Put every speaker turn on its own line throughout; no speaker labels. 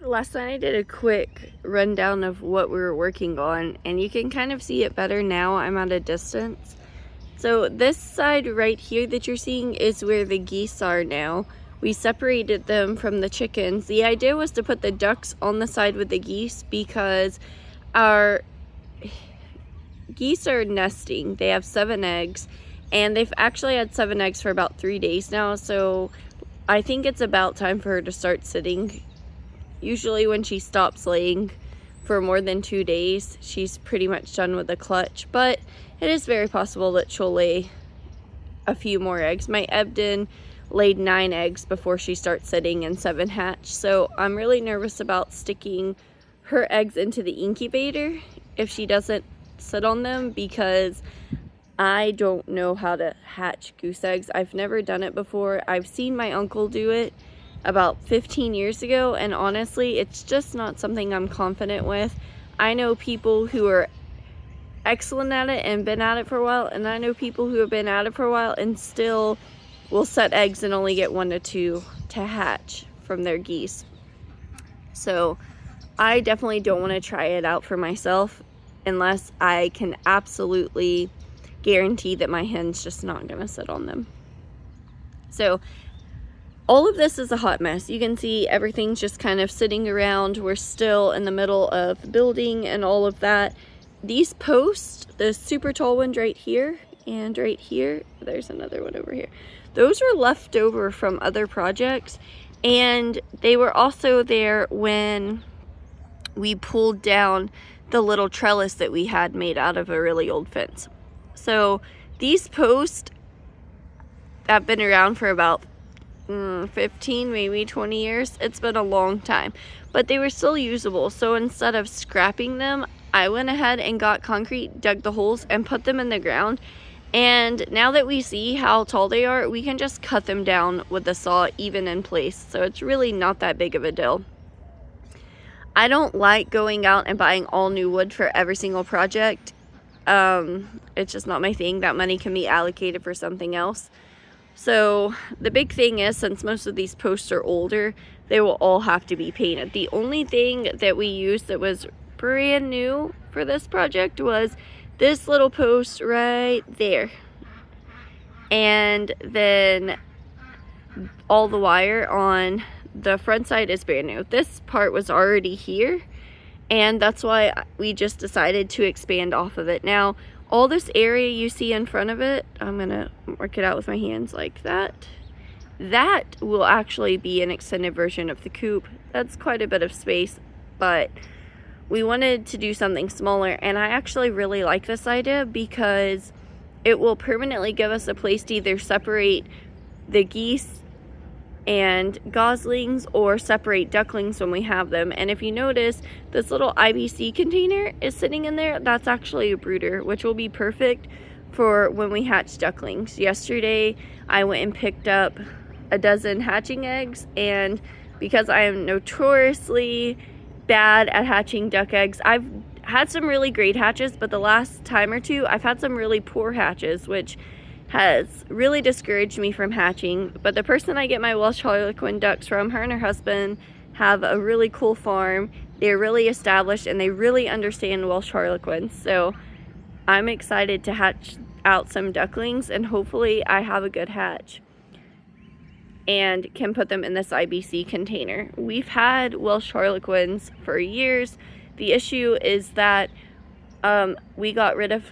Last night I did a quick rundown of what we were working on, and you can kind of see it better now. I'm at a distance. So this side right here that you're seeing is where the geese are now. We separated them from the chickens. The idea was to put the ducks on the side with the geese because our geese are nesting. They have 7 eggs, and they've actually had 7 eggs for about 3 days now, so I think it's about time for her to start sitting. Usually when she stops laying for more than 2 days, she's pretty much done with the clutch, but it is very possible that she'll lay a few more eggs. My Ebden laid 9 eggs before she starts sitting and 7 hatch, so I'm really nervous about sticking her eggs into the incubator if she doesn't sit on them, because I don't know how to hatch goose eggs. I've never done it before. I've seen my uncle do it about 15 years ago, and honestly, it's just not something I'm confident with. I know people who are excellent at it and been at it for a while, and I know people who have been at it for a while and still will set eggs and only get 1 to 2 to hatch from their geese. So I definitely don't want to try it out for myself unless I can absolutely guarantee that my hen's just not going to sit on them. So all of this is a hot mess. You can see everything's just kind of sitting around. We're still in the middle of building and all of that. These posts, the super tall ones right here and right here, there's another one over here. Those were left over from other projects, and they were also there when we pulled down the little trellis that we had made out of a really old fence. So these posts have been around for about 15, maybe 20 years. It's been a long time, but they were still usable. So instead of scrapping them, I went ahead and got concrete, dug the holes, and put them in the ground. And now that we see how tall they are, we can just cut them down with the saw even in place. So it's really not that big of a deal. I don't like going out and buying all new wood for every single project. It's just not my thing. That money can be allocated for something else. So the big thing is, since most of these posts are older, they will all have to be painted. The only thing that we used that was brand new for this project was this little post right there. And then all the wire on the front side is brand new. This part was already here, and that's why we just decided to expand off of it. Now, all this area you see in front of it, I'm gonna mark it out with my hands like that. That will actually be an extended version of the coop. That's quite a bit of space, but we wanted to do something smaller, and I actually really like this idea because it will permanently give us a place to either separate the geese and goslings or separate ducklings when we have them. And if you notice, this little IBC container is sitting in there. That's actually a brooder, which will be perfect for when we hatch ducklings. Yesterday I went and picked up a dozen hatching eggs, and because I am notoriously bad at hatching duck eggs, I've had some really great hatches, but the last time or two I've had some really poor hatches, which has really discouraged me from hatching. But the person I get my Welsh Harlequin ducks from, her and her husband have a really cool farm. They're really established and they really understand Welsh Harlequins. So I'm excited to hatch out some ducklings, and hopefully I have a good hatch and can put them in this IBC container. We've had Welsh Harlequins for years. The issue is that we got rid of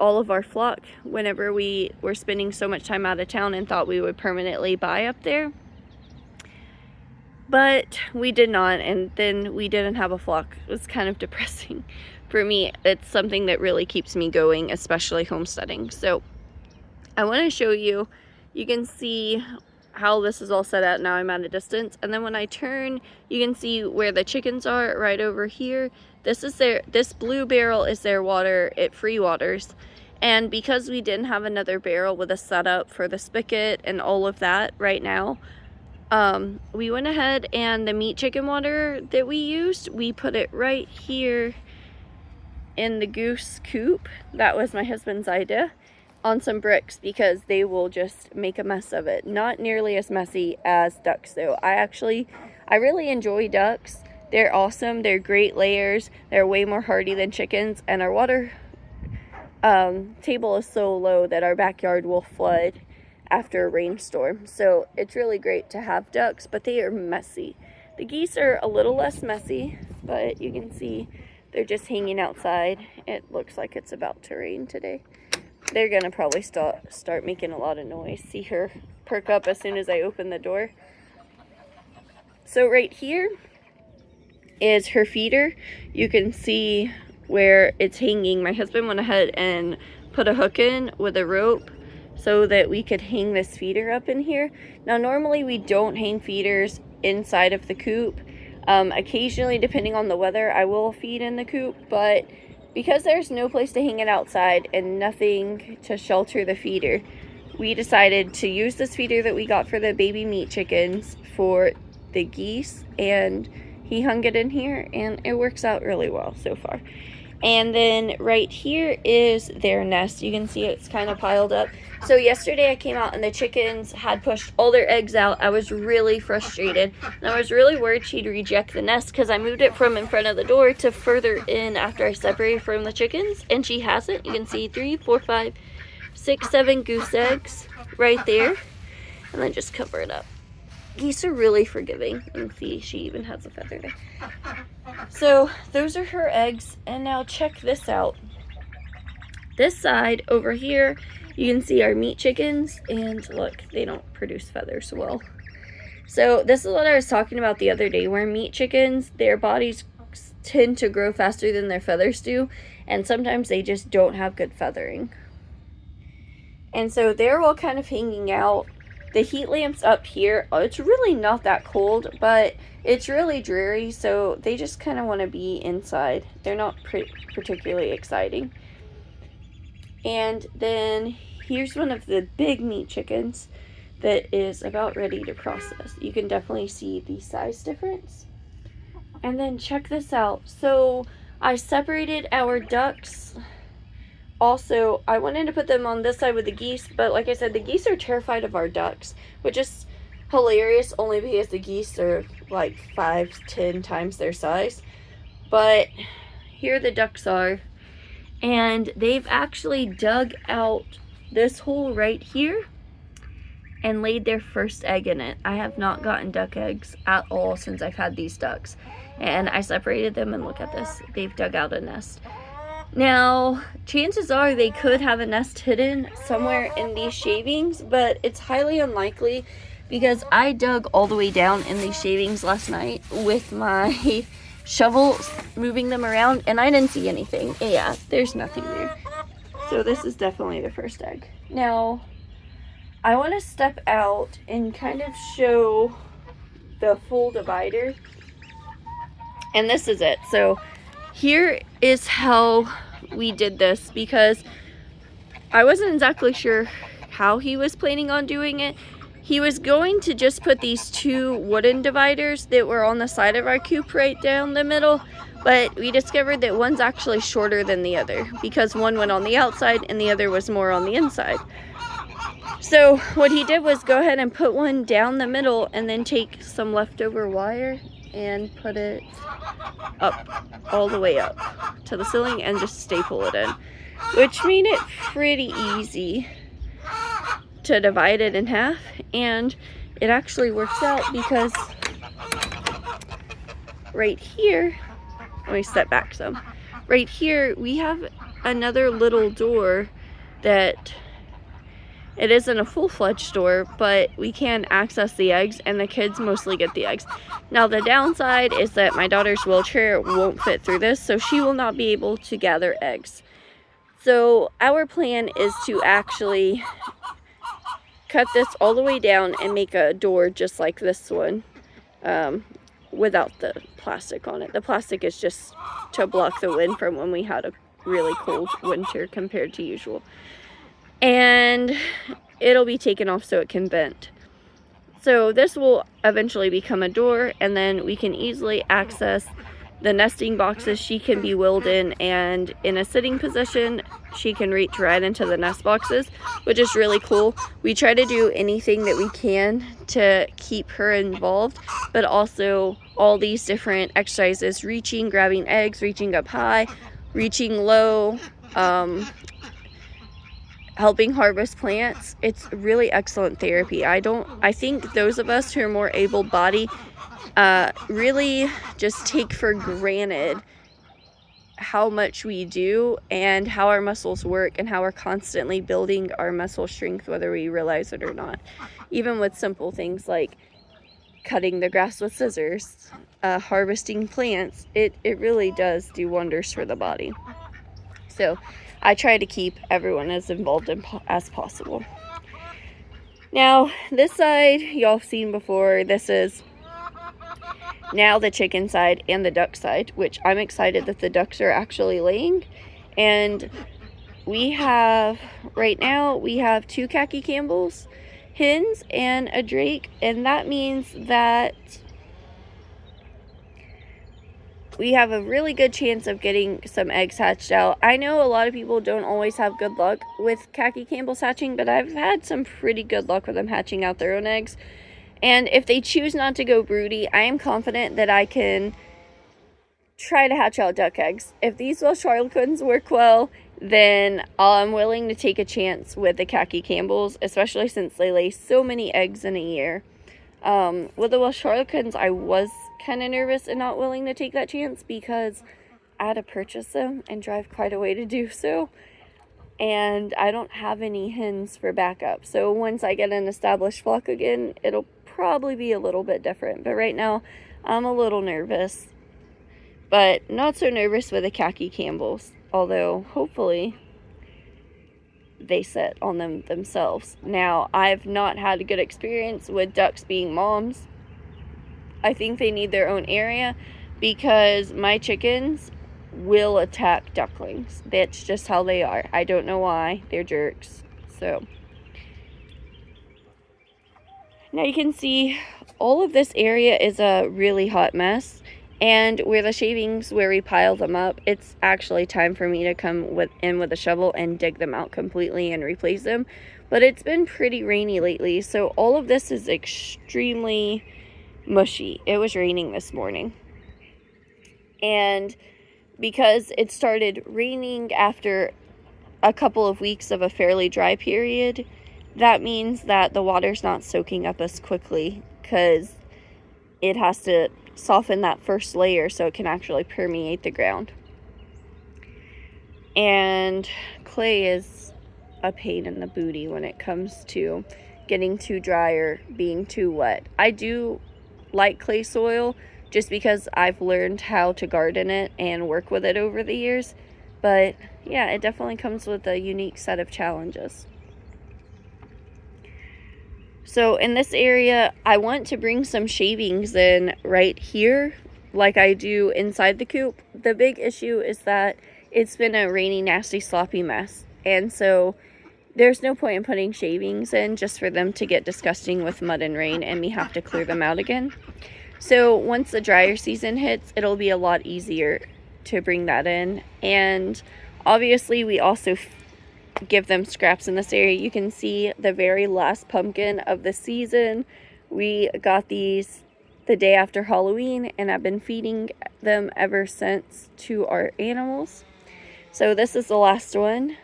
all of our flock whenever we were spending so much time out of town and thought we would permanently buy up there. But we did not, and then we didn't have a flock. It was kind of depressing. For me, it's something that really keeps me going, especially homesteading. So I want to show you, you can see how this is all set out. Now I'm at a distance, and then when I turn, you can see where the chickens are right over here. This blue barrel is their water. It free waters, and because we didn't have another barrel with a setup for the spigot and all of that right now, we went ahead and the meat chicken water that we used, we put it right here in the goose coop. That was my husband's idea, on some bricks, because they will just make a mess of it. Not nearly as messy as ducks though. I really enjoy ducks. They're awesome. They're great layers. They're way more hardy than chickens, and our water table is so low that our backyard will flood after a rainstorm. So it's really great to have ducks, but they are messy. The geese are a little less messy, but you can see they're just hanging outside. It looks like it's about to rain today. They're gonna probably start making a lot of noise. See her perk up as soon as I open the door. So right here is her feeder. You can see where it's hanging. My husband went ahead and put a hook in with a rope so that we could hang this feeder up in here. Now normally we don't hang feeders inside of the coop. Occasionally, depending on the weather, I will feed in the coop, but because there's no place to hang it outside and nothing to shelter the feeder, we decided to use this feeder that we got for the baby meat chickens for the geese, and he hung it in here and it works out really well so far. And then right here is their nest. You can see it's kind of piled up. So yesterday I came out and the chickens had pushed all their eggs out. I was really frustrated. And I was really worried she'd reject the nest because I moved it from in front of the door to further in after I separated from the chickens. And she hasn't. You can see 3, 4, 5, 6, 7 goose eggs right there. And then just cover it up. Geese are really forgiving. And see, she even has a feather there. So those are her eggs, and now check this out. This side over here, you can see our meat chickens, and look, they don't produce feathers well. So this is what I was talking about the other day, where meat chickens, their bodies tend to grow faster than their feathers do, and sometimes they just don't have good feathering. And so they're all kind of hanging out. The heat lamp's up here. It's really not that cold, but it's really dreary, so they just kind of want to be inside. They're not particularly exciting. And then here's one of the big meat chickens that is about ready to process. You can definitely see the size difference. And then check this out. So I separated our ducks. Also, I wanted to put them on this side with the geese, but like I said, the geese are terrified of our ducks, which is hilarious only because the geese are like 5-10 times their size. But here the ducks are, and they've actually dug out this hole right here and laid their first egg in it. I have not gotten duck eggs at all since I've had these ducks, and I separated them, and look at this, they've dug out a nest. Now, chances are they could have a nest hidden somewhere in these shavings, but it's highly unlikely because I dug all the way down in these shavings last night with my shovel, moving them around, and I didn't see anything. Yeah, there's nothing there. So this is definitely the first egg. Now, I want to step out and kind of show the full divider. And this is it. So here is how we did this, because I wasn't exactly sure how he was planning on doing it. He was going to just put these 2 wooden dividers that were on the side of our coop right down the middle, but we discovered that one's actually shorter than the other because one went on the outside and the other was more on the inside. So what he did was go ahead and put one down the middle and then take some leftover wire and put it up, all the way up to the ceiling, and just staple it in, which made it pretty easy to divide it in half. And it actually works out because right here, let me step back some, right here we have another little door that it isn't a full-fledged door, but we can access the eggs, and the kids mostly get the eggs. Now, the downside is that my daughter's wheelchair won't fit through this, so she will not be able to gather eggs. So our plan is to actually cut this all the way down and make a door just like this one, without the plastic on it. The plastic is just to block the wind from when we had a really cold winter compared to usual. And it'll be taken off so it can vent. So this will eventually become a door, and then we can easily access the nesting boxes she can be wheeled in, and in a sitting position she can reach right into the nest boxes, which is really cool. We try to do anything that we can to keep her involved, but also all these different exercises, reaching, grabbing eggs, reaching up high, reaching low, helping harvest plants. It's really excellent therapy. I think those of us who are more able-bodied really just take for granted how much we do and how our muscles work and how we're constantly building our muscle strength, whether we realize it or not. Even with simple things like cutting the grass with scissors, harvesting plants, it really does do wonders for the body. So I try to keep everyone as involved as possible. Now, this side y'all have seen before. This is now the chicken side and the duck side, which I'm excited that the ducks are actually laying. And we have, right now, we have 2 khaki Campbells hens and a drake, and that means that we have a really good chance of getting some eggs hatched out. I know a lot of people don't always have good luck with khaki Campbells hatching, but I've had some pretty good luck with them hatching out their own eggs. And if they choose not to go broody, I am confident that I can try to hatch out duck eggs. If these Welsh Harlequins work well, then I'm willing to take a chance with the khaki Campbells, especially since they lay so many eggs in a year. With the Welsh Harlequins, I was kind of nervous and not willing to take that chance because I had to purchase them and drive quite a way to do so. And I don't have any hens for backup. So once I get an established flock again, it'll probably be a little bit different. But right now, I'm a little nervous. But not so nervous with the khaki Campbells. Although, hopefully, they set on them themselves. Now, I've not had a good experience with ducks being moms. I think they need their own area because my chickens will attack ducklings. That's just how they are. I don't know why. They're jerks. So now you can see all of this area is a really hot mess, and where the shavings, where we pile them up, it's actually time for me to come in with a shovel and dig them out completely and replace them. But it's been pretty rainy lately, so all of this is extremely mushy. It was raining this morning, and because it started raining after a couple of weeks of a fairly dry period, that means that the water's not soaking up as quickly because it has to soften that first layer so it can actually permeate the ground. And clay is a pain in the booty when it comes to getting too dry or being too wet. I do like clay soil just because I've learned how to garden it and work with it over the years. But yeah, it definitely comes with a unique set of challenges. So in this area, I want to bring some shavings in right here like I do inside the coop. The big issue is that it's been a rainy, nasty, sloppy mess. And so there's no point in putting shavings in just for them to get disgusting with mud and rain and me have to clear them out again. So once the drier season hits, it'll be a lot easier to bring that in. And obviously we also give them scraps in this area. You can see the very last pumpkin of the season. We got these the day after Halloween, and I've been feeding them ever since to our animals. So this is the last one.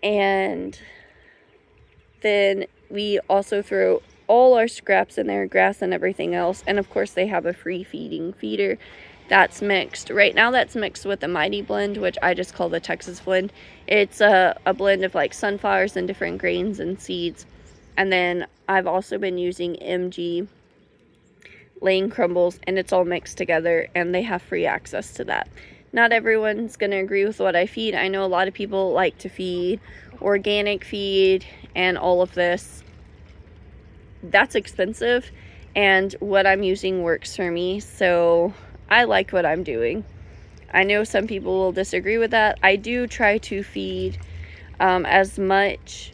And then we also throw all our scraps in there, grass and everything else. And of course they have a free feeding feeder that's mixed. Right now that's mixed with the Mighty blend, which I just call the Texas blend. It's a blend of like sunflowers and different grains and seeds. And then I've also been using MG laying crumbles, and it's all mixed together, and they have free access to that. Not everyone's going to agree with what I feed. I know a lot of people like to feed organic feed and all of this. That's expensive, and what I'm using works for me, so I like what I'm doing. I know some people will disagree with that. I do try to feed as much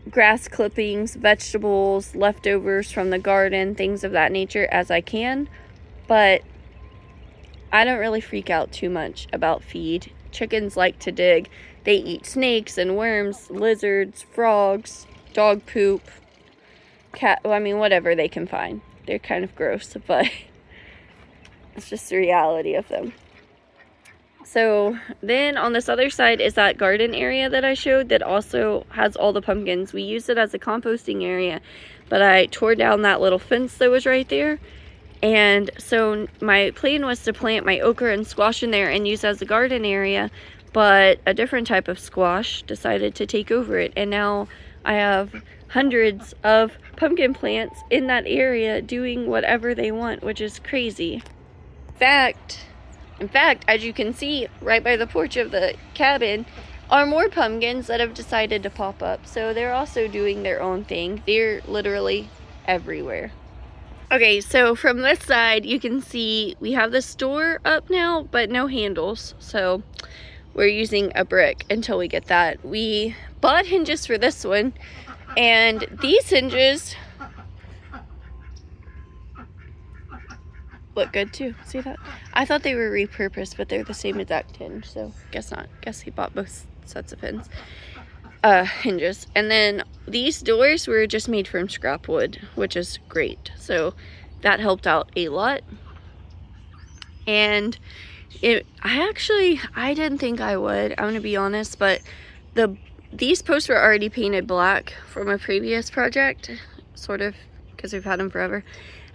grass clippings, vegetables, leftovers from the garden, things of that nature as I can, but I don't really freak out too much about feed. Chickens like to dig. They eat snakes and worms, lizards, frogs, dog poop, cat, well, I mean, whatever they can find. They're kind of gross, but it's just the reality of them. So then on this other side is that garden area that I showed that also has all the pumpkins. We used it as a composting area, but I tore down that little fence that was right there. And so my plan was to plant my okra and squash in there and use as a garden area, but a different type of squash decided to take over it. And now I have hundreds of pumpkin plants in that area doing whatever they want, which is crazy. In fact, as you can see right by the porch of the cabin are more pumpkins that have decided to pop up. So they're also doing their own thing. They're literally everywhere. Okay, so from this side you can see we have this door up now, but no handles. So we're using a brick until we get that. We bought hinges for this one, and these hinges look good too. See that? I thought they were repurposed, but they're the same exact hinge, so guess not. Guess he bought both sets of hinges. And then these doors were just made from scrap wood, which is great. So that helped out a lot. And I didn't think I would, I'm gonna be honest, but these posts were already painted black from a previous project, sort of, because we've had them forever.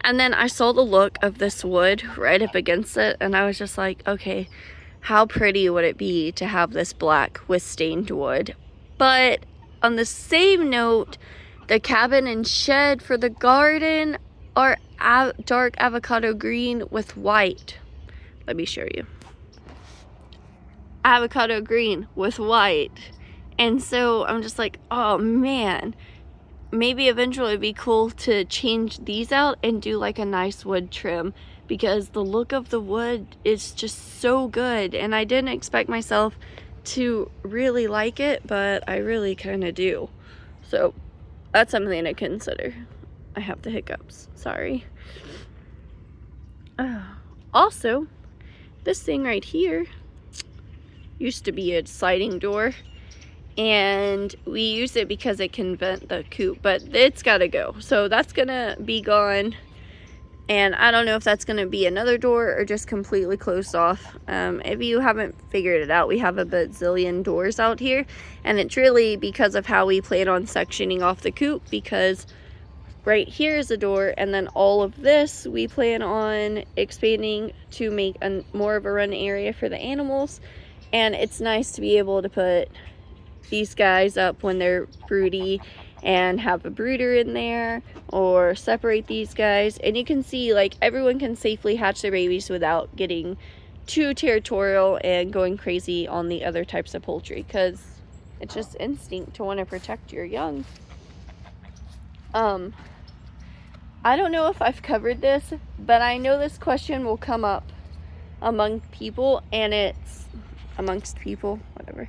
And then I saw the look of this wood right up against it, and I was just like, okay, how pretty would it be to have this black with stained wood? But on the same note, the cabin and shed for the garden are dark avocado green with white. Let me show you. Avocado green with white. And so I'm just like, oh man, maybe eventually it'd be cool to change these out and do like a nice wood trim, because the look of the wood is just so good. And I didn't expect myself to really like it, but I really kind of do. So that's something to consider. I have the hiccups, sorry. Also, this thing right here used to be a sliding door, and we use it because it can vent the coop, but it's gotta go. So that's gonna be gone, and I don't know if that's gonna be another door or just completely closed off. If you haven't figured it out, we have a bazillion doors out here, and it's really because of how we plan on sectioning off the coop, because right here is a door, and then all of this we plan on expanding to make more of a run area for the animals. And it's nice to be able to put these guys up when they're broody and have a brooder in there, or separate these guys, and you can see like everyone can safely hatch their babies without getting too territorial and going crazy on the other types of poultry, because it's just instinct to want to protect your young. I don't know if I've covered this, but I know this question will come up among people, and it's amongst people, whatever.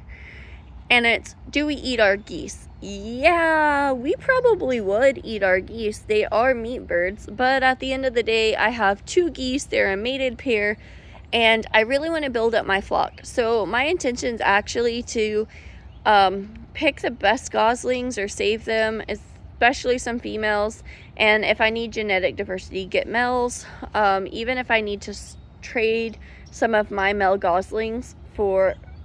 And it's, do we eat our geese? Yeah, we probably would eat our geese. They are meat birds, but at the end of the day, I have 2 geese. They're a mated pair, and I really want to build up my flock. So my intention is actually to pick the best goslings or save them, especially some females. And if I need genetic diversity, get males. Even if I need to trade some of my male goslings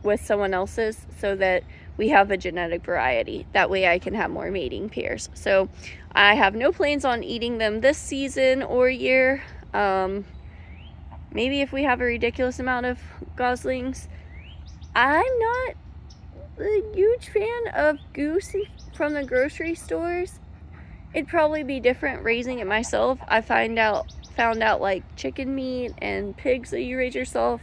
with someone else's, so that we have a genetic variety. That way I can have more mating pairs. So I have no plans on eating them this season or year. Maybe if we have a ridiculous amount of goslings. I'm not a huge fan of goose from the grocery stores. It'd probably be different raising it myself. I found out like chicken meat and pigs that you raise yourself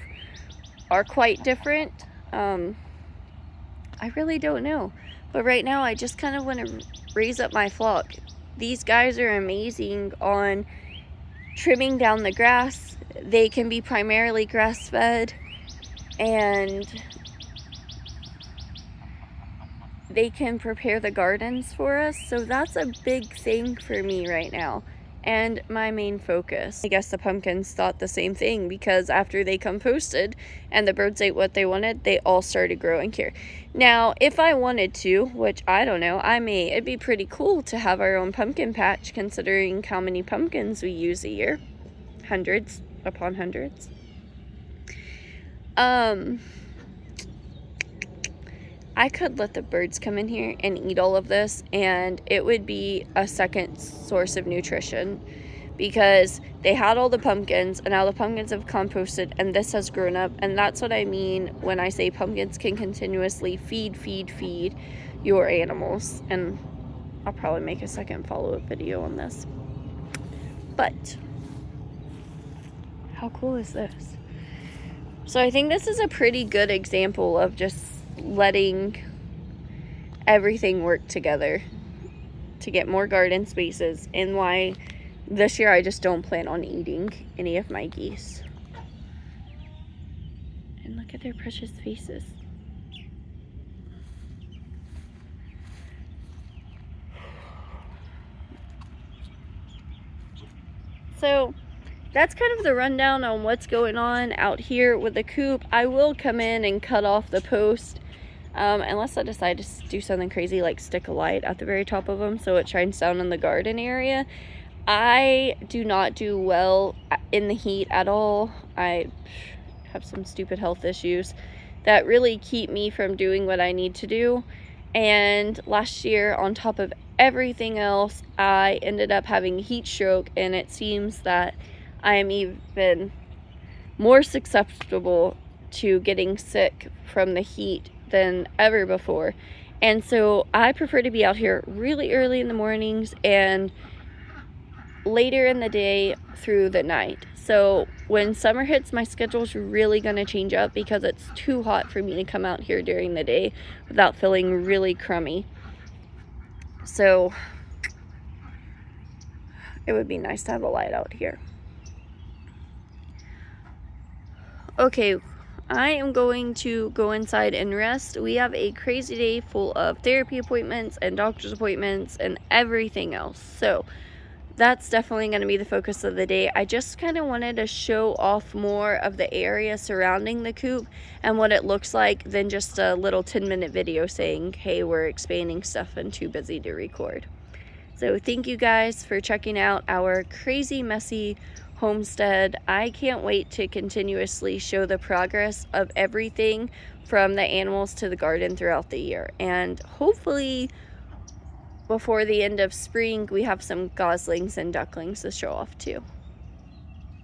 are quite different. I really don't know, but right now I just kind of want to raise up my flock. These guys are amazing on trimming down the grass. They can be primarily grass fed, and they can prepare the gardens for us. So that's a big thing for me right now, and my main focus. I guess the pumpkins thought the same thing, because after they composted and the birds ate what they wanted, they all started growing here. Now, if I wanted to, which I don't know, it'd be pretty cool to have our own pumpkin patch, considering how many pumpkins we use a year. Hundreds upon hundreds. I could let the birds come in here and eat all of this, and it would be a second source of nutrition, because they had all the pumpkins, and now the pumpkins have composted, and this has grown up. And that's what I mean when I say pumpkins can continuously feed your animals. And I'll probably make a second follow-up video on this. But how cool is this? So I think this is a pretty good example of just letting everything work together to get more garden spaces, and why this year I just don't plan on eating any of my geese. And look at their precious faces. So that's kind of the rundown on what's going on out here with the coop. I will come in and cut off the post, unless I decide to do something crazy like stick a light at the very top of them so it shines down in the garden area. I do not do well in the heat at all. I have some stupid health issues that really keep me from doing what I need to do. And last year, on top of everything else, I ended up having a heat stroke, and it seems that I am even more susceptible to getting sick from the heat than ever before. And so I prefer to be out here really early in the mornings and later in the day through the night. So when summer hits, my schedule's really going to change up, because it's too hot for me to come out here during the day without feeling really crummy. So it would be nice to have a light out here. Okay, I am going to go inside and rest. We have a crazy day full of therapy appointments and doctor's appointments and everything else. So that's definitely going to be the focus of the day. I just kind of wanted to show off more of the area surrounding the coop and what it looks like than just a little 10-minute video saying, hey, we're expanding stuff and too busy to record. So thank you guys for checking out our crazy, messy homestead. I can't wait to continuously show the progress of everything from the animals to the garden throughout the year. And hopefully before the end of spring, we have some goslings and ducklings to show off too.